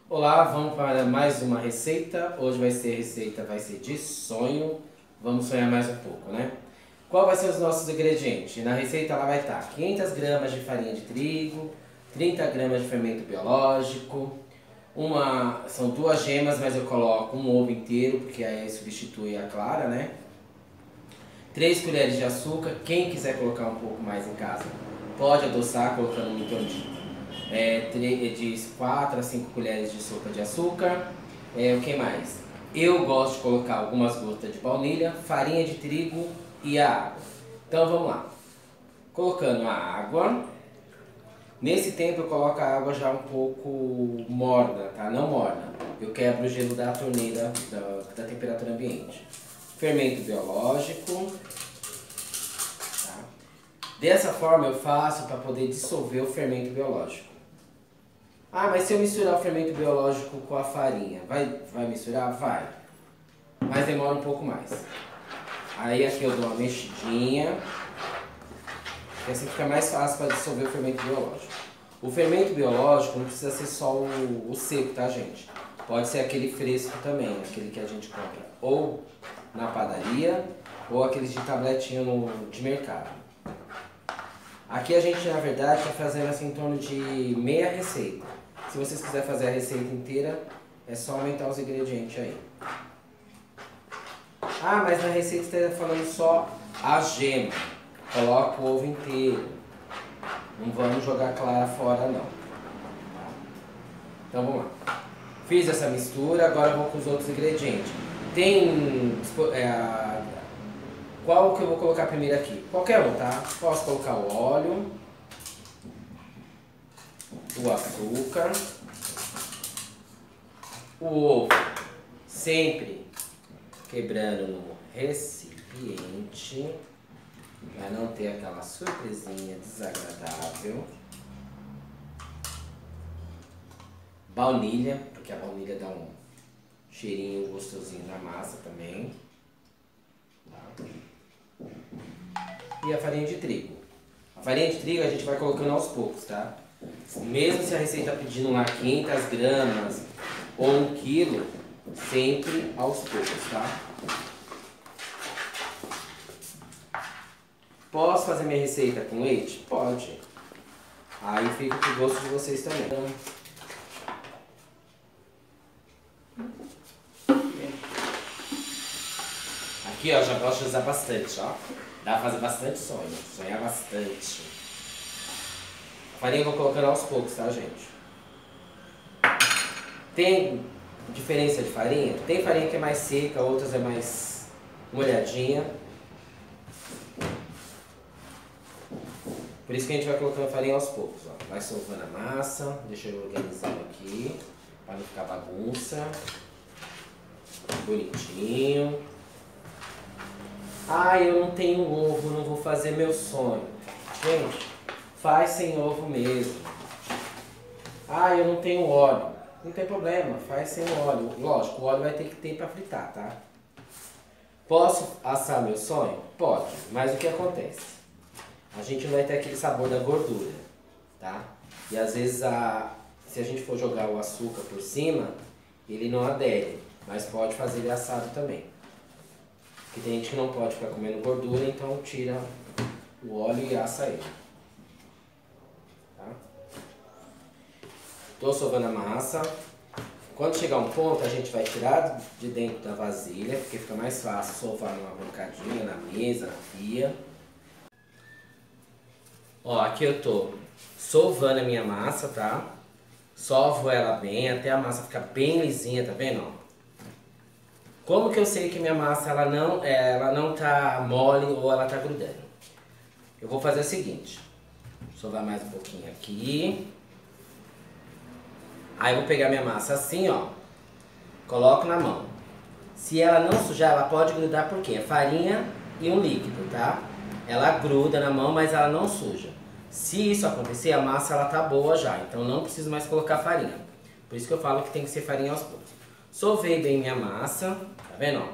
Olá, vamos para mais uma receita. Hoje vai ser de sonho. Vamos sonhar mais um pouco, né? Qual vai ser os nossos ingredientes? Na receita ela vai estar 500 gramas de farinha de trigo, 30 gramas de fermento biológico, são duas gemas, mas eu coloco um ovo inteiro, porque aí substitui a clara, né? 3 colheres de açúcar. Quem quiser colocar um pouco mais em casa, pode adoçar colocando em torno de 4 a 5 colheres de sopa de açúcar. O que mais? Eu gosto de colocar algumas gotas de baunilha, farinha de trigo e a água. Então vamos lá. Colocando a água. Nesse tempo eu coloco a água já um pouco morna, tá? Não morna. Eu quebro o gelo da torneira da temperatura ambiente. Fermento biológico. Tá? Dessa forma eu faço para poder dissolver o fermento biológico. Ah, mas se eu misturar o fermento biológico com a farinha, vai misturar? Vai. Mas demora um pouco mais. Aí aqui eu dou uma mexidinha. Que assim fica mais fácil para dissolver o fermento biológico. O fermento biológico não precisa ser só o seco, tá, gente? Pode ser aquele fresco também, aquele que a gente compra ou na padaria ou aqueles de tabletinho de mercado. Aqui a gente, na verdade, está fazendo assim em torno de meia receita. Se vocês quiserem fazer a receita inteira, é só aumentar os ingredientes aí. Ah, mas na receita está falando só a gema. Coloca o ovo inteiro. Não vamos jogar clara fora, não. Então vamos lá. Fiz essa mistura, agora vou com os outros ingredientes. Qual que eu vou colocar primeiro aqui? Qualquer um, tá? Posso colocar o óleo, o açúcar, o ovo, sempre quebrando no recipiente, para não ter aquela surpresinha desagradável. Baunilha, porque a baunilha dá um cheirinho gostosinho na massa também. E a farinha de trigo. A farinha de trigo a gente vai colocando aos poucos, tá? Mesmo se a receita pedindo lá 500 gramas ou 1 quilo, sempre aos poucos, tá? Posso fazer minha receita com leite? Pode. Aí fica pro gosto de vocês também. Aqui, ó, já gosto de usar bastante, ó. Dá pra fazer bastante sonho, sonhar bastante. A farinha eu vou colocando aos poucos, tá, gente? Tem diferença de farinha? Tem farinha que é mais seca, outras é mais molhadinha. Por isso que a gente vai colocando a farinha aos poucos, ó. Vai soltando a massa, deixa eu organizar aqui, para não ficar bagunça. Bonitinho. Ah, eu não tenho ovo, não vou fazer meu sonho. Gente, faz sem ovo mesmo. Ah, eu não tenho óleo. Não tem problema, faz sem óleo. Lógico, o óleo vai ter que ter para fritar, tá? Posso assar meu sonho? Pode, mas o que acontece? A gente não vai ter aquele sabor da gordura, tá? E às vezes, se a gente for jogar o açúcar por cima, ele não adere. Mas pode fazer ele assado também. Porque tem gente que não pode ficar comendo gordura, então tira o óleo e assa ele. Tá? Tô sovando a massa. Quando chegar um ponto, a gente vai tirar de dentro da vasilha, porque fica mais fácil sovar numa bancadinha, na mesa, na pia. Ó, aqui eu tô sovando a minha massa, tá? Sovo ela bem, até a massa ficar bem lisinha, tá vendo? Ó? Como que eu sei que minha massa ela não tá mole ou ela tá grudando? Eu vou fazer o seguinte. Sovar mais um pouquinho aqui. Aí eu vou pegar minha massa assim, ó. Coloco na mão. Se ela não sujar, ela pode grudar porque é farinha e um líquido, tá? Ela gruda na mão, mas ela não suja. Se isso acontecer, a massa ela tá boa já. Então não preciso mais colocar farinha. Por isso que eu falo que tem que ser farinha aos poucos. Sovei bem minha massa, tá vendo, ó?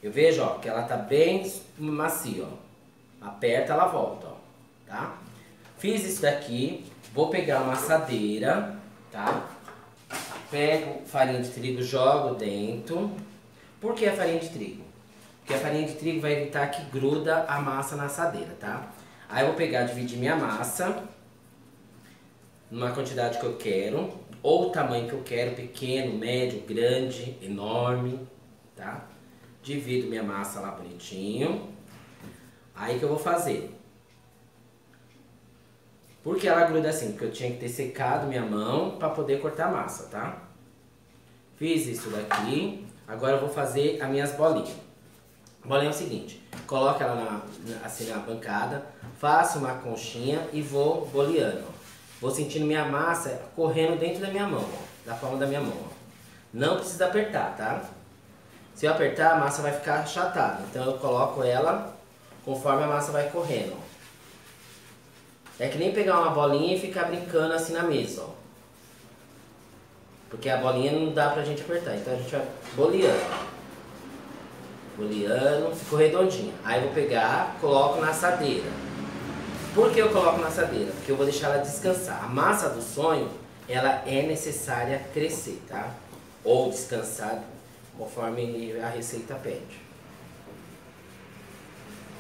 Eu vejo, ó, que ela tá bem macia, ó. Aperta, ela volta, ó, tá? Fiz isso daqui, vou pegar uma assadeira, tá? pego farinha de trigo, jogo dentro. Por que a farinha de trigo? Porque a farinha de trigo vai evitar que gruda a massa na assadeira, tá? Aí eu vou pegar, dividir minha massa numa quantidade que eu quero, ou o tamanho que eu quero, pequeno, médio, grande, enorme, tá? Divido minha massa lá bonitinho. Aí que eu vou fazer. Por que ela gruda assim? Porque eu tinha que ter secado minha mão para poder cortar a massa, tá? Fiz isso daqui. Agora eu vou fazer as minhas bolinhas. A bolinha é o seguinte, coloco ela assim na bancada, faço uma conchinha e vou boleando. Vou sentindo minha massa correndo dentro da minha mão, ó, da palma da minha mão. Ó. Não precisa apertar, tá? Se eu apertar, a massa vai ficar achatada. Então eu coloco ela conforme a massa vai correndo. Ó. É que nem pegar uma bolinha e ficar brincando assim na mesa, ó. Porque a bolinha não dá pra gente apertar, então a gente vai boleando. Boleando, ficou redondinha. Aí eu vou pegar, coloco na assadeira. Por que eu coloco na assadeira? Porque eu vou deixar ela descansar. A massa do sonho, ela é necessária crescer, tá? Ou descansar, conforme a receita pede.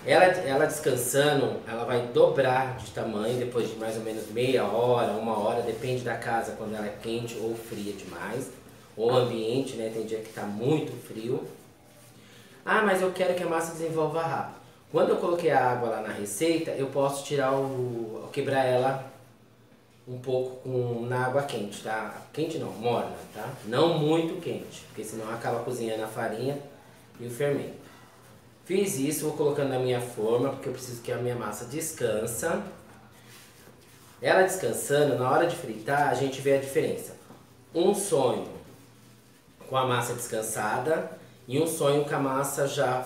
Ela descansando, ela vai dobrar de tamanho depois de mais ou menos meia hora, uma hora, depende da casa quando ela é quente ou fria demais. Ou ambiente, né? Tem dia que tá muito frio. Ah, mas eu quero que a massa desenvolva rápido. Quando eu coloquei a água lá na receita, eu posso tirar quebrar ela um pouco na água quente, tá? Quente não, morna, tá? Não muito quente, porque senão acaba cozinhando a farinha e o fermento. Fiz isso, vou colocando na minha forma, porque eu preciso que a minha massa descansa. Ela descansando, na hora de fritar, a gente vê a diferença. Um sonho com a massa descansada e um sonho com a massa já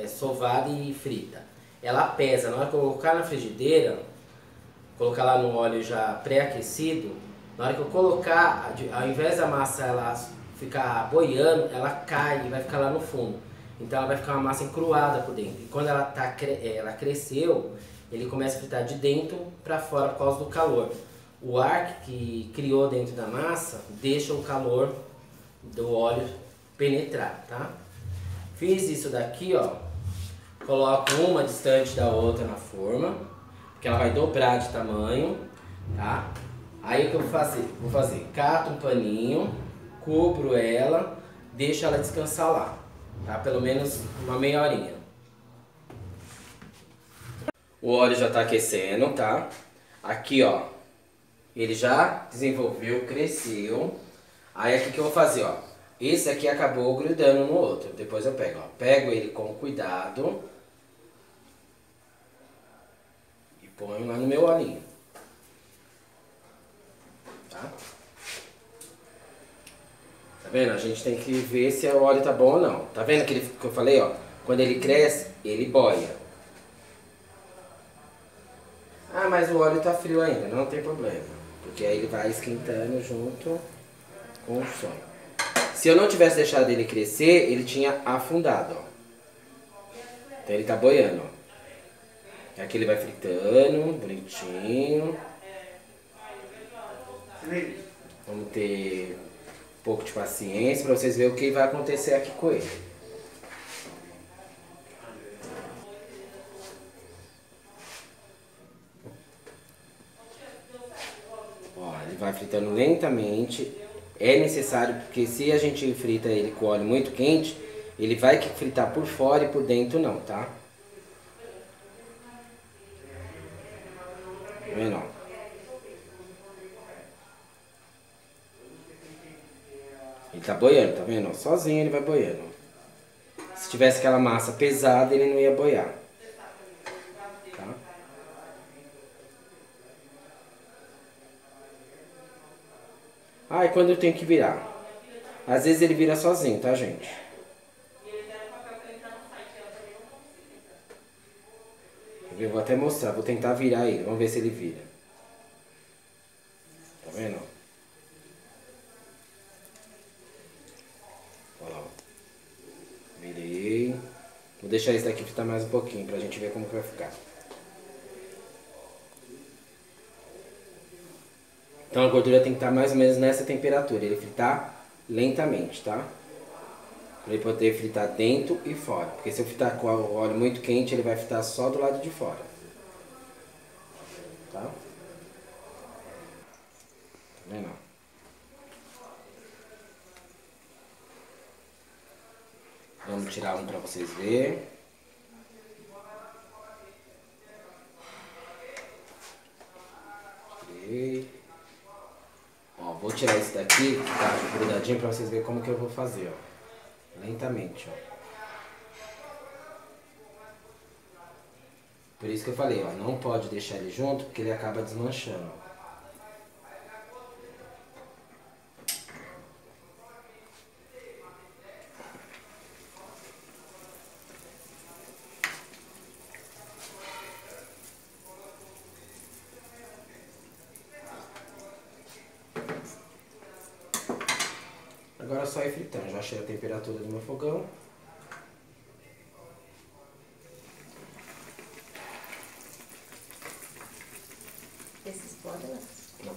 sovada e frita. Ela pesa, na hora que eu colocar na frigideira, colocar lá no óleo já pré-aquecido, na hora que eu colocar, ao invés da massa ela ficar boiando, ela cai e vai ficar lá no fundo. Então ela vai ficar uma massa encruada por dentro. E quando ela cresceu, ele começa a fritar de dentro para fora por causa do calor. O ar que criou dentro da massa deixa o calor do óleo penetrar, tá? Fiz isso daqui, ó. Coloco uma distante da outra na forma, porque ela vai dobrar de tamanho, tá? Aí o que eu vou fazer? Vou fazer, cato um paninho, cubro ela, deixo ela descansar lá, tá? Pelo menos uma meia horinha. O óleo já tá aquecendo, tá? Aqui, ó, ele já desenvolveu, cresceu. Aí aqui que eu vou fazer, ó. Esse aqui acabou grudando no outro. Depois eu pego, ó. Pego ele com cuidado e ponho lá no meu olhinho. Tá? Tá vendo? A gente tem que ver se o óleo tá bom ou não. Tá vendo que eu falei, ó? Quando ele cresce, ele boia. Ah, mas o óleo tá frio ainda. Não tem problema. Porque aí ele vai esquentando junto com o sonho. Se eu não tivesse deixado ele crescer, ele tinha afundado, ó. Então ele tá boiando, ó. Aqui ele vai fritando, bonitinho. Vamos ter um pouco de paciência pra vocês verem o que vai acontecer aqui com ele. Ó, ele vai fritando lentamente. É necessário, porque se a gente frita ele com óleo muito quente, ele vai fritar por fora e por dentro não, tá? Tá vendo, ó? Ele tá boiando, tá vendo? Sozinho ele vai boiando. Se tivesse aquela massa pesada, ele não ia boiar. Tá? Ah, e quando eu tenho que virar? Às vezes ele vira sozinho, tá, gente? Eu vou até mostrar, vou tentar virar ele, vamos ver se ele vira. Tá vendo? Olha lá, ó. Virei. Vou deixar esse daqui fritar mais um pouquinho pra gente ver como que vai ficar. Então a gordura tem que estar mais ou menos nessa temperatura, ele fritar lentamente, tá? Para ele poder fritar dentro e fora, porque se eu fritar com o óleo muito quente, ele vai fritar só do lado de fora. Tá? Tá vendo? Vamos tirar um para vocês verem. Tirei. Ó, vou tirar esse daqui, que tá grudadinho, para vocês verem como que eu vou fazer, ó. Lentamente, ó. Por isso que eu falei, ó, não pode deixar ele junto, porque ele acaba desmanchando. Agora é só ir fritando, já achei a temperatura do meu fogão. Esse explode, né? Não.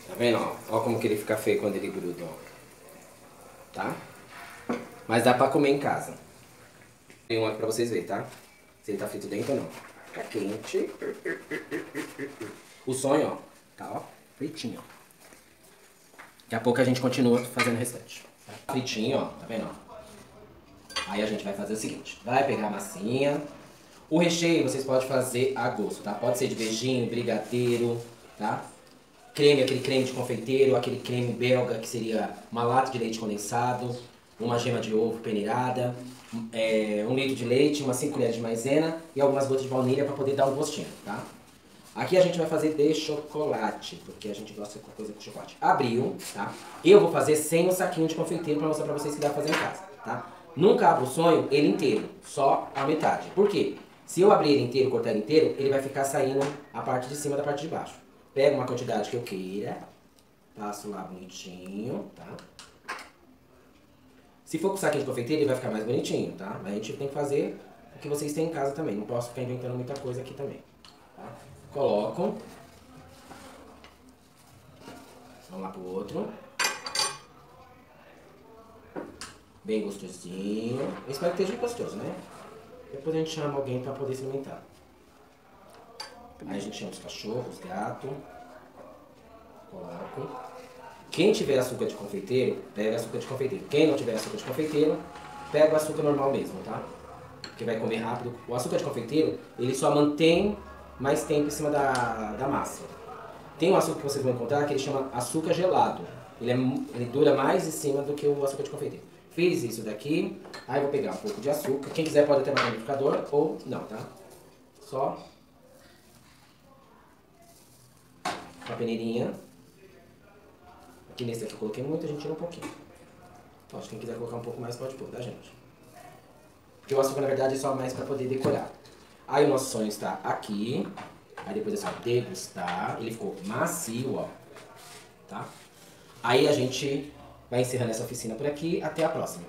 Tá vendo, ó? Ó como que ele fica feio quando ele gruda, ó. Tá? Mas dá pra comer em casa. Tem um aqui pra vocês verem, tá? Se ele tá frito dentro ou não. Tá quente. O sonho, ó, tá, ó, fritinho, ó. Daqui a pouco a gente continua fazendo o restante. Tá? Fritinho, ó, tá vendo, ó? Aí a gente vai fazer o seguinte. Vai pegar a massinha. O recheio vocês podem fazer a gosto, tá? Pode ser de beijinho, brigadeiro, tá? Creme, aquele creme de confeiteiro, aquele creme belga, que seria uma lata de leite condensado, uma gema de ovo peneirada, 1 litro de leite, umas 5 colheres de maisena e algumas gotas de baunilha para poder dar um gostinho, tá? Aqui a gente vai fazer de chocolate, porque a gente gosta de coisa com chocolate. Abriu, tá? Eu vou fazer sem o saquinho de confeiteiro para mostrar para vocês que dá pra fazer em casa, tá? Nunca abro o sonho ele inteiro, só a metade. Por quê? Se eu abrir ele inteiro, cortar ele inteiro, ele vai ficar saindo a parte de cima da parte de baixo. Pego uma quantidade que eu queira, passo lá bonitinho, tá? Se for com saquinho de confeiteiro, ele vai ficar mais bonitinho, tá? Mas a gente tem que fazer o que vocês têm em casa também. Não posso ficar inventando muita coisa aqui também, tá? Coloco. Vamos lá pro outro. Bem gostosinho. Eu espero que esteja gostoso, né? Depois a gente chama alguém pra poder experimentar. Aí a gente chama os cachorros, os gatos. Coloco. Quem tiver açúcar de confeiteiro, pega açúcar de confeiteiro. Quem não tiver açúcar de confeiteiro, pega o açúcar normal mesmo, tá? Porque vai comer rápido. O açúcar de confeiteiro, ele só mantém mais tempo em cima da massa. Tem um açúcar que vocês vão encontrar que ele chama açúcar gelado. Ele dura mais em cima do que o açúcar de confeiteiro. Fiz isso daqui, aí vou pegar um pouco de açúcar. Quem quiser pode até botar no liquidificador ou não, tá? Só uma peneirinha. Aqui nesse aqui eu coloquei muito, a gente tira um pouquinho. Pode, quem quiser colocar um pouco mais pode pôr, tá, gente? Porque o açúcar na verdade é só mais pra poder decorar. Aí o nosso sonho está aqui. Aí depois é só degustar. Ele ficou macio, ó. Tá? Aí a gente vai encerrando essa oficina por aqui. Até a próxima.